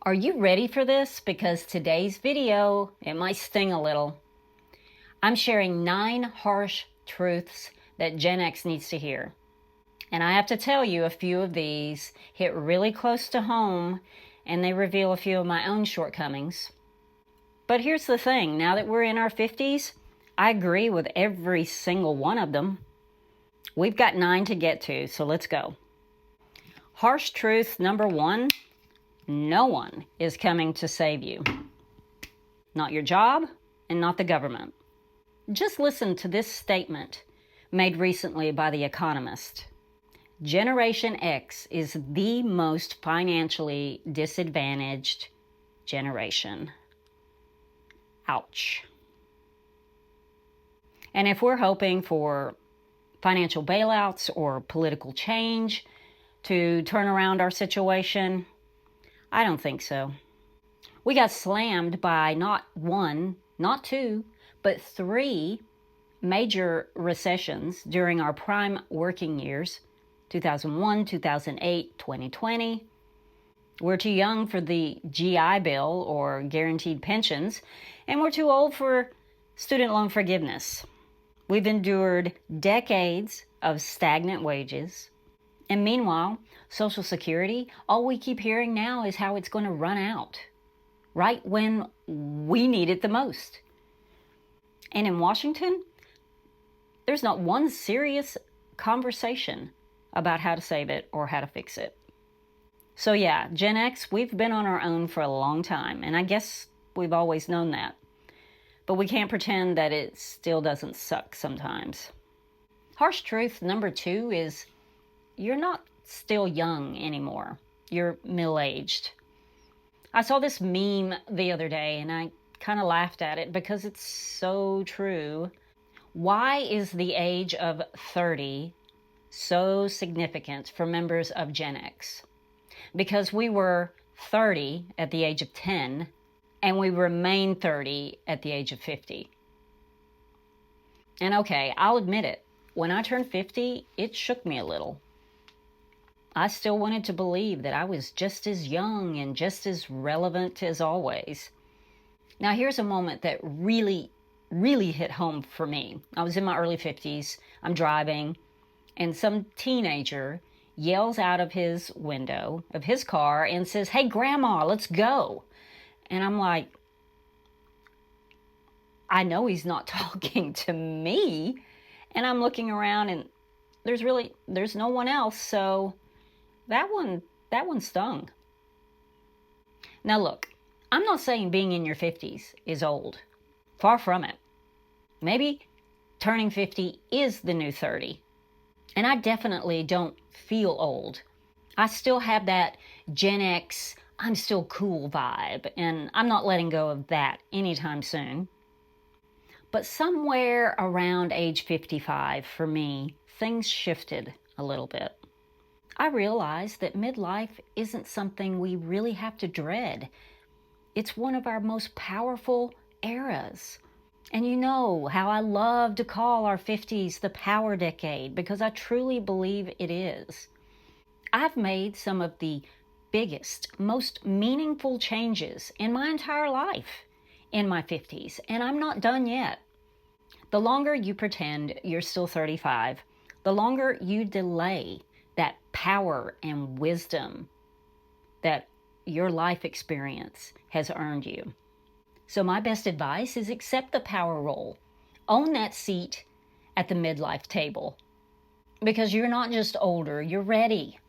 Are you ready for this? Because today's video, it might sting a little. I'm sharing 9 harsh truths that Gen X needs to hear. And I have to tell you, a few of these hit really close to home, and they reveal a few of my own shortcomings. But here's the thing, now that we're in our 50s, I agree with every single one of them. We've got 9 to get to, so let's go. Harsh truth number 1, no one is coming to save you. Not your job and not the government. Just listen to this statement made recently by The Economist. Generation X is the most financially disadvantaged generation. Ouch. And if we're hoping for financial bailouts or political change to turn around our situation, I don't think so. We got slammed by not 1, not 2, but 3 major recessions during our prime working years, 2001, 2008, 2020. We're too young for the GI Bill or guaranteed pensions, and we're too old for student loan forgiveness. We've endured decades of stagnant wages, and meanwhile, Social Security, all we keep hearing now is how it's going to run out, right when we need it the most. And in Washington, there's not one serious conversation about how to save it or how to fix it. So yeah, Gen X, we've been on our own for a long time, and I guess we've always known that. But we can't pretend that it still doesn't suck sometimes. Harsh truth number 2 is you're not still young anymore. You're middle-aged. I saw this meme the other day, and I kind of laughed at it because it's so true. Why is the age of 30 so significant for members of Gen X? Because we were 30 at the age of 10, and we remain 30 at the age of 50. And okay, I'll admit it, when I turned 50, it shook me a little. I still wanted to believe that I was just as young and just as relevant as always. Now here's a moment that really hit home for me. I was in my early 50s, I'm driving, and some teenager yells out of his window of his car and says, "Hey grandma, let's go." And I'm like, I know he's not talking to me. And I'm looking around and there's no one else, so that one stung. Now look, I'm not saying being in your 50s is old. Far from it. Maybe turning 50 is the new 30. And I definitely don't feel old. I still have that Gen X, I'm still cool vibe, and I'm not letting go of that anytime soon. But somewhere around age 55, for me, things shifted a little bit. I realized that midlife isn't something we really have to dread. It's one of our most powerful eras. And you know how I love to call our 50s the power decade, because I truly believe it is. I've made some of the biggest, most meaningful changes in my entire life in my 50s, and I'm not done yet. The longer you pretend you're still 35, the longer you delay that power and wisdom that your life experience has earned you. So my best advice is accept the power role. Own that seat at the midlife table. Because you're not just older, you're ready.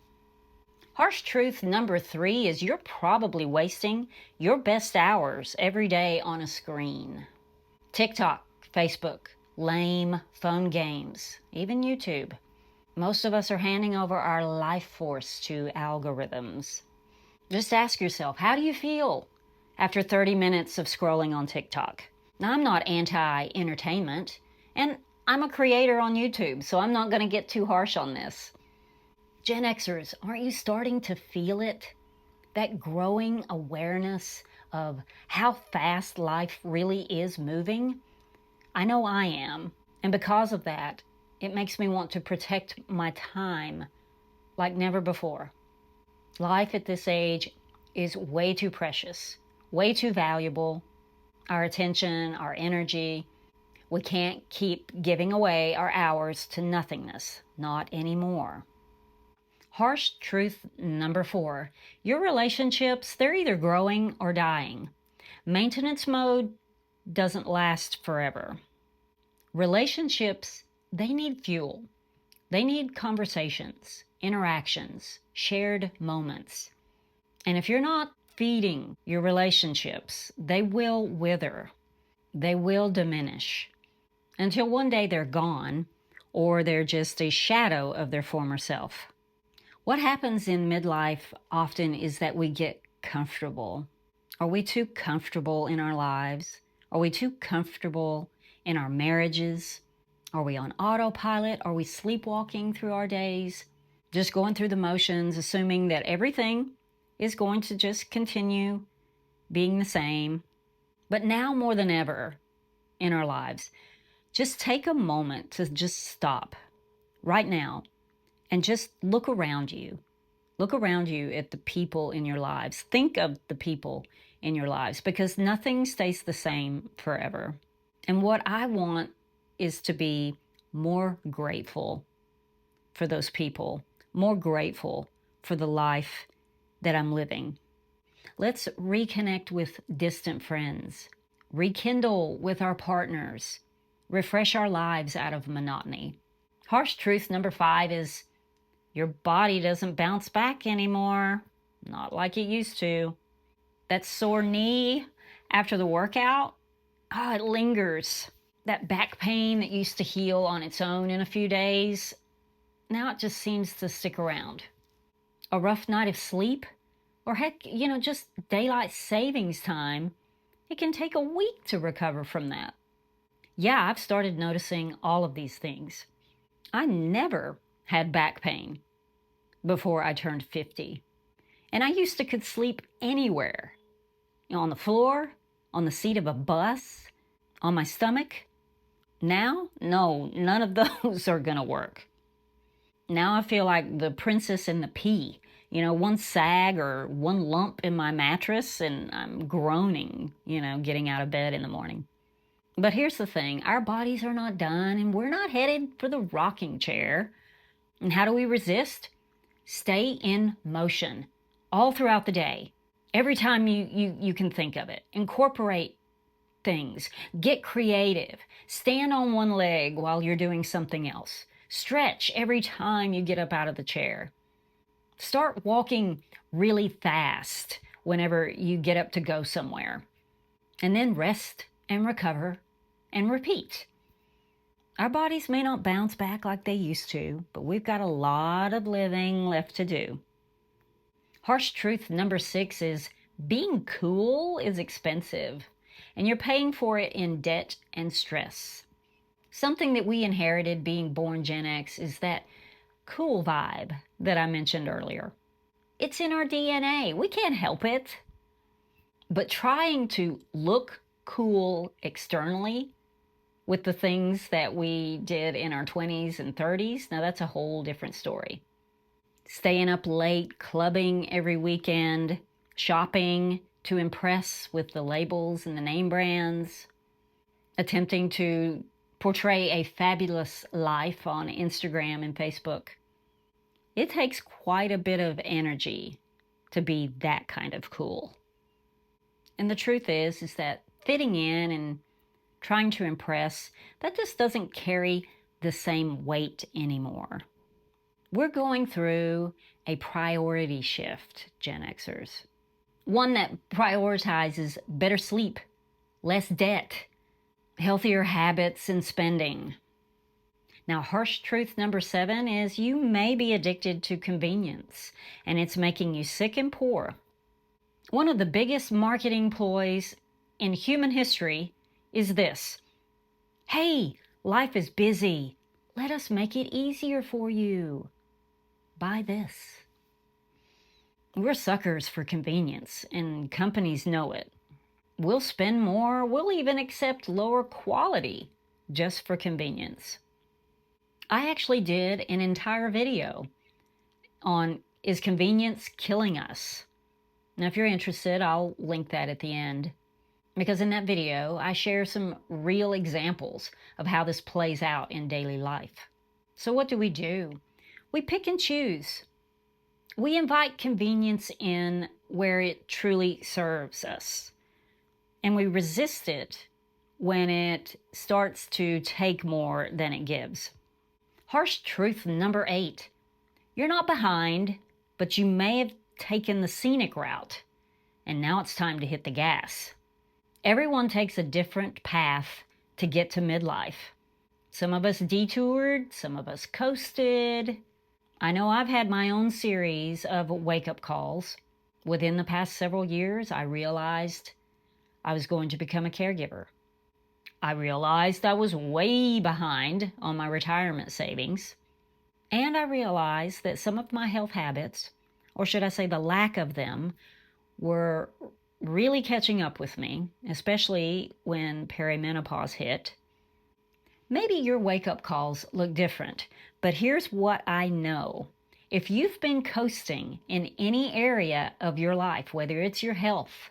Harsh truth number 3 is you're probably wasting your best hours every day on a screen. TikTok, Facebook, lame phone games, even YouTube. Most of us are handing over our life force to algorithms. Just ask yourself, how do you feel after 30 minutes of scrolling on TikTok? Now, I'm not anti-entertainment, and I'm a creator on YouTube, so I'm not going to get too harsh on this. Gen Xers, aren't you starting to feel it? That growing awareness of how fast life really is moving? I know I am, and because of that, it makes me want to protect my time like never before. Life at this age is way too precious, way too valuable. Our attention, our energy. We can't keep giving away our hours to nothingness. Not anymore. Harsh truth number 4. Your relationships, they're either growing or dying. Maintenance mode doesn't last forever. Relationships, they need fuel. They need conversations, interactions, shared moments. And if you're not feeding your relationships, they will wither. They will diminish until one day they're gone or they're just a shadow of their former self. What happens in midlife often is that we get comfortable. Are we too comfortable in our lives? Are we too comfortable in our marriages? Are we on autopilot? Are we sleepwalking through our days? Just going through the motions, assuming that everything is going to just continue being the same. But now more than ever in our lives, just take a moment to just stop right now and just look around you. Look around you at the people in your lives. Think of the people in your lives because nothing stays the same forever. And what I want is to be more grateful for those people, more grateful for the life that I'm living. Let's reconnect with distant friends, rekindle with our partners, refresh our lives out of monotony. Harsh truth number 5 is your body doesn't bounce back anymore, not like it used to. That sore knee after the workout, it lingers. That back pain that used to heal on its own in a few days, now it just seems to stick around. A rough night of sleep, or heck, just daylight savings time, it can take a week to recover from that. Yeah, I've started noticing all of these things. I never had back pain before I turned 50. And I used to could sleep anywhere, on the floor, on the seat of a bus, on my stomach. Now, no, none of those are going to work. Now I feel like the princess in the pea. One sag or one lump in my mattress and I'm groaning, getting out of bed in the morning. But here's the thing, our bodies are not done and we're not headed for the rocking chair. And how do we resist? Stay in motion all throughout the day. Every time you can think of it. Incorporate things. Get creative. Stand on one leg while you're doing something else. Stretch every time you get up out of the chair. Start walking really fast whenever you get up to go somewhere. And then rest and recover and repeat. Our bodies may not bounce back like they used to, but we've got a lot of living left to do. Harsh truth number 6 is being cool is expensive, and you're paying for it in debt and stress. Something that we inherited being born Gen X is that cool vibe that I mentioned earlier. It's in our DNA. We can't help it. But trying to look cool externally with the things that we did in our 20s and 30s, now that's a whole different story. Staying up late, clubbing every weekend, shopping to impress with the labels and the name brands, attempting to portray a fabulous life on Instagram and Facebook. It takes quite a bit of energy to be that kind of cool. And the truth is that fitting in and trying to impress, that just doesn't carry the same weight anymore. We're going through a priority shift, Gen Xers. One that prioritizes better sleep, less debt, healthier habits and spending. Now, harsh truth number 7 is you may be addicted to convenience, and it's making you sick and poor. One of the biggest marketing ploys in human history is this. Hey, life is busy. Let us make it easier for you. Buy this. We're suckers for convenience, and companies know it. We'll spend more, we'll even accept lower quality just for convenience. I actually did an entire video on, is convenience killing us? Now, if you're interested, I'll link that at the end, because in that video, I share some real examples of how this plays out in daily life. So what do? We pick and choose. We invite convenience in where it truly serves us, and we resist it when it starts to take more than it gives. Harsh truth number 8. You're not behind, but you may have taken the scenic route, and now it's time to hit the gas. Everyone takes a different path to get to midlife. Some of us detoured, some of us coasted. I know I've had my own series of wake-up calls. Within the past several years, I realized I was going to become a caregiver. I realized I was way behind on my retirement savings. And I realized that some of my health habits, or should I say the lack of them, were really catching up with me, especially when perimenopause hit. Maybe your wake-up calls look different, but here's what I know. If you've been coasting in any area of your life, whether it's your health,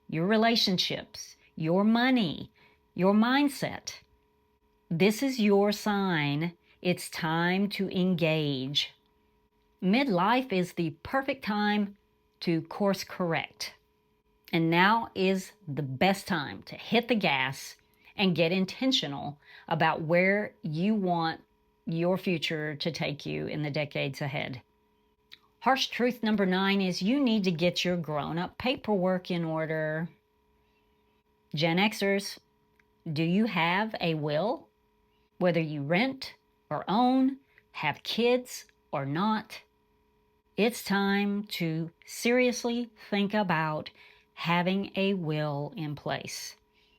your relationships, your money, your mindset, this is your sign. It's time to engage. Midlife is the perfect time to course correct. And now is the best time to hit the gas and get intentional about where you want your future to take you in the decades ahead. Harsh truth number 9 is you need to get your grown-up paperwork in order. Gen Xers, do you have a will? Whether you rent or own, have kids or not, it's time to seriously think about having a will in place.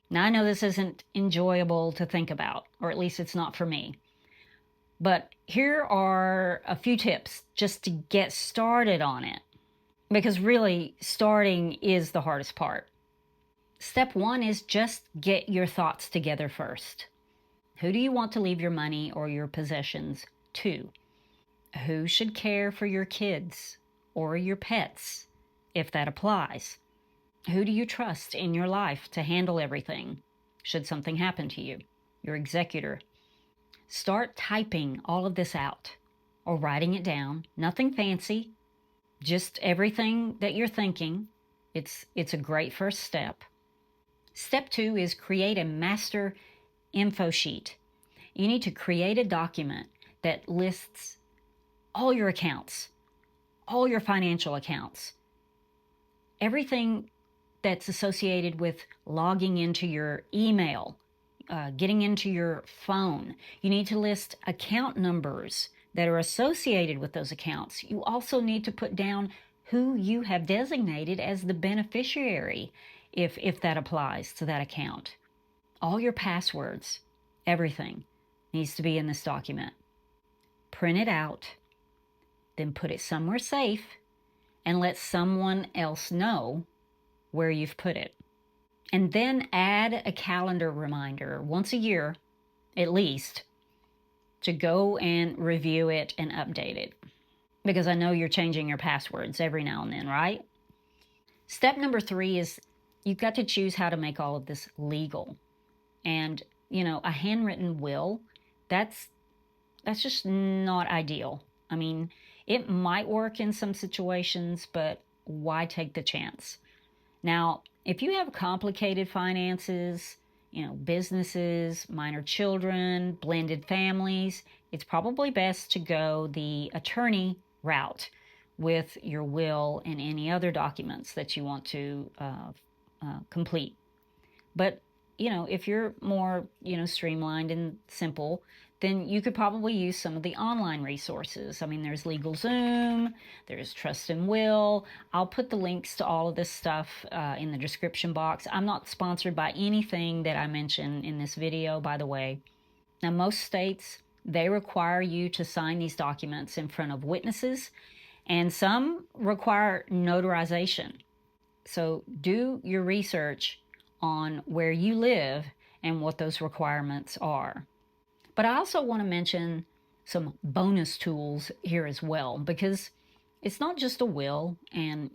Now, I know this isn't enjoyable to think about, or at least it's not for me. But here are a few tips just to get started on it, because really, starting is the hardest part. Step 1 is just get your thoughts together first. Who do you want to leave your money or your possessions to? Who should care for your kids or your pets, if that applies? Who do you trust in your life to handle everything, should something happen to you? Your executor. Start typing all of this out or writing it down. Nothing fancy, just everything that you're thinking. It's a great first step. Step 2 is create a master info sheet. You need to create a document that lists all your accounts, all your financial accounts, everything that's associated with logging into your email, getting into your phone. You need to list account numbers that are associated with those accounts. You also need to put down who you have designated as the beneficiary, if that applies to that account. All your passwords, everything needs to be in this document. Print it out, then put it somewhere safe and let someone else know where you've put it. And then add a calendar reminder once a year, at least, to go and review it and update it. Because I know you're changing your passwords every now and then, right? Step number 3 is you've got to choose how to make all of this legal. And, a handwritten will, that's just not ideal. I mean, it might work in some situations, but why take the chance? Now, if you have complicated finances, businesses, minor children, blended families, it's probably best to go the attorney route with your will and any other documents that you want to complete. But, if you're more, streamlined and simple, then you could probably use some of the online resources. I mean, there's LegalZoom, there's Trust and Will. I'll put the links to all of this stuff in the description box. I'm not sponsored by anything that I mention in this video, by the way. Now, most states, they require you to sign these documents in front of witnesses, and some require notarization. So do your research on where you live and what those requirements are. But I also want to mention some bonus tools here as well, because It's not just a will and,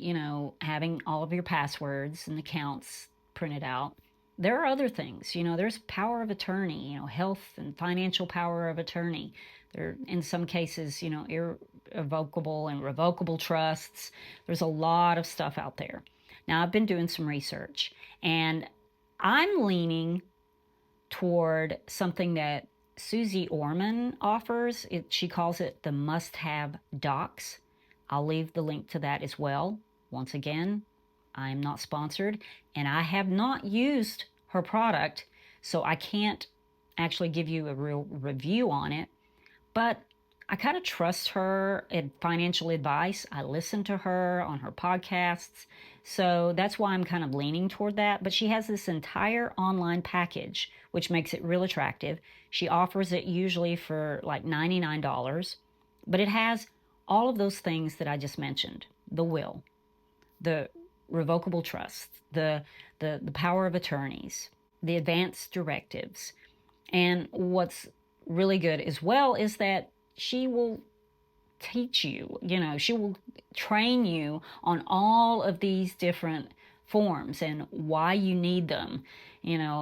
having all of your passwords and accounts printed out. There are other things, there's power of attorney, health and financial power of attorney. There, in some cases, irrevocable and revocable trusts. There's a lot of stuff out there. Now, I've been doing some research and I'm leaning toward something that Suze Orman offers. She calls it the must-have docs. I'll leave the link to that as well. Once again, I am not sponsored, and I have not used her product, so I can't actually give you a real review on it. But I kind of trust her in financial advice. I listen to her on her podcasts. So that's why I'm kind of leaning toward that. But she has this entire online package, which makes it real attractive. She offers it usually for like $99, but it has all of those things that I just mentioned: the will, the revocable trust, the power of attorneys, the advanced directives. And what's really good as well is that she will teach you, she will train you on all of these different forms and why you need them,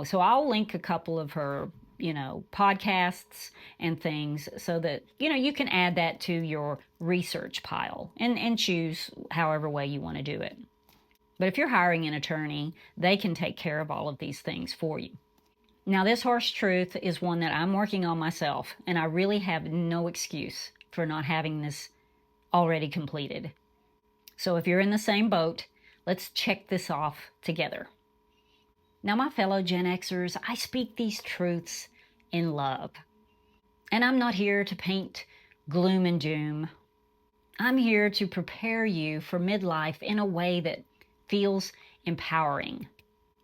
So I'll link a couple of her, podcasts and things so that, you can add that to your research pile and choose however way you want to do it. But if you're hiring an attorney, they can take care of all of these things for you. Now, this harsh truth is one that I'm working on myself, and I really have no excuse for not having this already completed. So if you're in the same boat, let's check this off together. Now, my fellow Gen Xers, I speak these truths in love. And I'm not here to paint gloom and doom. I'm here to prepare you for midlife in a way that feels empowering.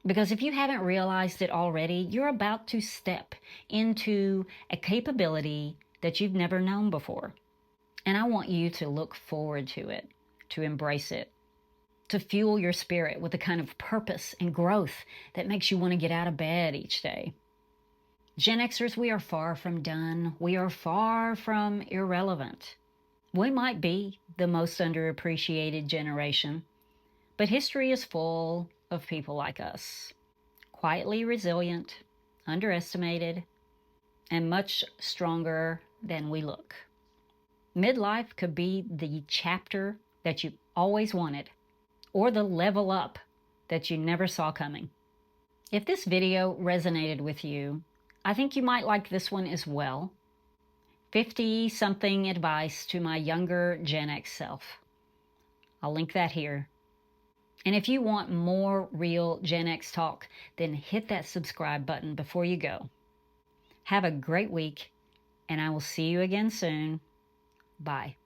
Because if you haven't realized it already, you're about to step into a capability that you've never known before. And I want you to look forward to it, to embrace it, to fuel your spirit with the kind of purpose and growth that makes you want to get out of bed each day. Gen Xers, we are far from done. We are far from irrelevant. We might be the most underappreciated generation, but history is full of people like us, quietly resilient, underestimated, and much stronger than we look. Midlife could be the chapter that you always wanted, or the level up that you never saw coming. If this video resonated with you, I think you might like this one as well. 50-something advice to my younger Gen X self. I'll link that here. And if you want more real Gen X talk, then hit that subscribe button before you go. Have a great week, and I will see you again soon. Bye.